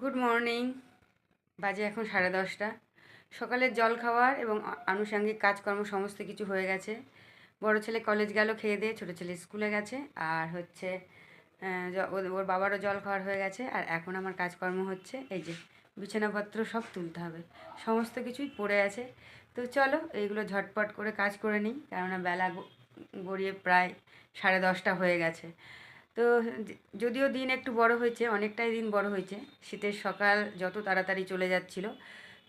Good morning. বাজে এখন 10:30। সকালের জল খাওয়ার এবং আনুষঙ্গিক কাজকর্ম সমস্ত কিছু হয়ে গেছে। বড় ছেলে কলেজ গেল খেয়ে দিয়ে, ছোটো ছেলে স্কুলে গেছে। আর হচ্ছে ওর বাবারও জল খাওয়ার হয়ে গেছে। আর এখন আমার কাজকর্ম হচ্ছে এই যে বিছানাপত্র সব তুলতে হবে, সমস্ত কিছুই পড়ে আছে। তো চলো এইগুলো ঝটপট করে কাজ করে নিই, কেননা বেলা গড়িয়ে প্রায় 10:30 হয়ে গেছে। তো যদিও দিন একটু বড় হয়েছে, অনেকটাই দিন বড় হয়েছে। শীতের সকাল যত তাড়াতাড়ি চলে যাচ্ছিল,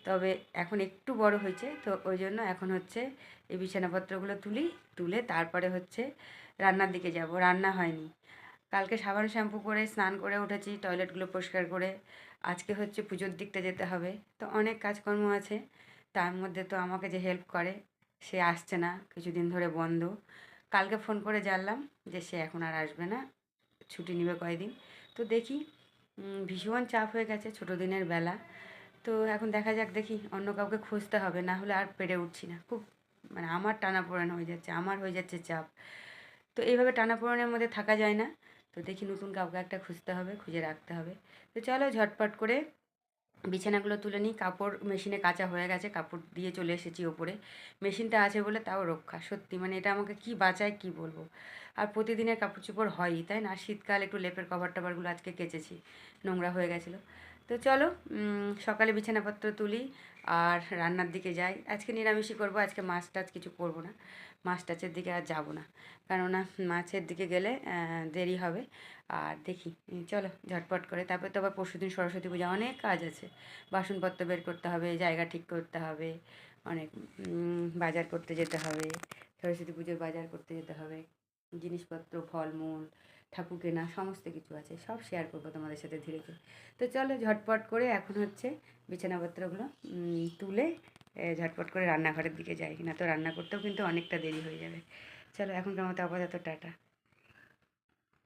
তবে এখন একটু বড় হয়েছে। তো ওই জন্য এখন হচ্ছে এই বিছানাপত্রগুলো তুলে তারপরে হচ্ছে রান্নার দিকে যাব। রান্না হয়নি, কালকে সাবান শ্যাম্পু করে স্নান করে উঠেছি, টয়লেটগুলো পরিষ্কার করে। আজকে হচ্ছে পুজোর দিকটা যেতে হবে, তো অনেক কাজকর্ম আছে। তার মধ্যে তো আমাকে যে হেল্প করে সে আসছে না, কিছুদিন ধরে বন্ধ। কালকে ফোন করে জানলাম যে সে এখন আর আসবে না, ছুটি নেবে কয়েকদিন। তো দেখি, ভীষণ চাপ হয়ে গেছে, ছোটো দিনের বেলা। তো এখন দেখা যাক, দেখি অন্য কাউকে খুঁজতে হবে, না হলে আর পেরে উঠছি না। খুব মানে আমার টানাপোড়েন হয়ে যাচ্ছে, আমার হয়ে যাচ্ছে চাপ। তো এইভাবে টানাপোড়েনের মধ্যে থাকা যায় না। তো দেখি নতুন কাউকে একটা খুঁজতে হবে, খুঁজে রাখতে হবে। তো চলো ঝটপট করে বিছানাগুলো তুলে নিই। কাপড় মেশিনে কাচা হয়ে গেছে, কাপড় দিয়ে চলে এসেছি ওপরে। মেশিনটা আছে বলে তাও রক্ষা, সত্যি মানে এটা আমাকে কি বাঁচায় কি বলবো। আর প্রতিদিনের কাপড় চোপড় হয়ই, তাই না? শীতকাল একটু লেপের কভার টভারগুলো আজকে কেচেছি, নোংরা হয়ে গেছিলো। তো চলো সকালে বিছানাপত্র তুলি আর রান্নার দিকে যাই। আজকে নিরামিষই করবো, আজকে মাছ টাছ কিছু করবো না। মাছ টাছের দিকে আর যাবো না, কেননা মাছের দিকে গেলে দেরি হবে। আর দেখি, চলো ঝটপট করে। তারপর তো আবার পরশুদিন সরস্বতী পূজা, অনেক কাজ আছে। বাসনপত্র বের করতে হবে, জায়গা ঠিক করতে হবে, অনেক বাজার করতে যেতে হবে। সরস্বতী পুজোর বাজার করতে যেতে হবে, জিনিসপত্র, ফলমূল, ঠাকুর কেনা, সমস্ত কিছু আছে। সব শেয়ার করবো তোমাদের সাথে ধীরে ধীরে। তো চলো ঝটপট করে এখন হচ্ছে বিছানাপত্রগুলো তুলে ঝটপট করে রান্নাঘরের দিকে যাই, না তো রান্না করতেও কিন্তু অনেকটা দেরি হয়ে যাবে। চলো এখনকার মতো আপাতত টাটা।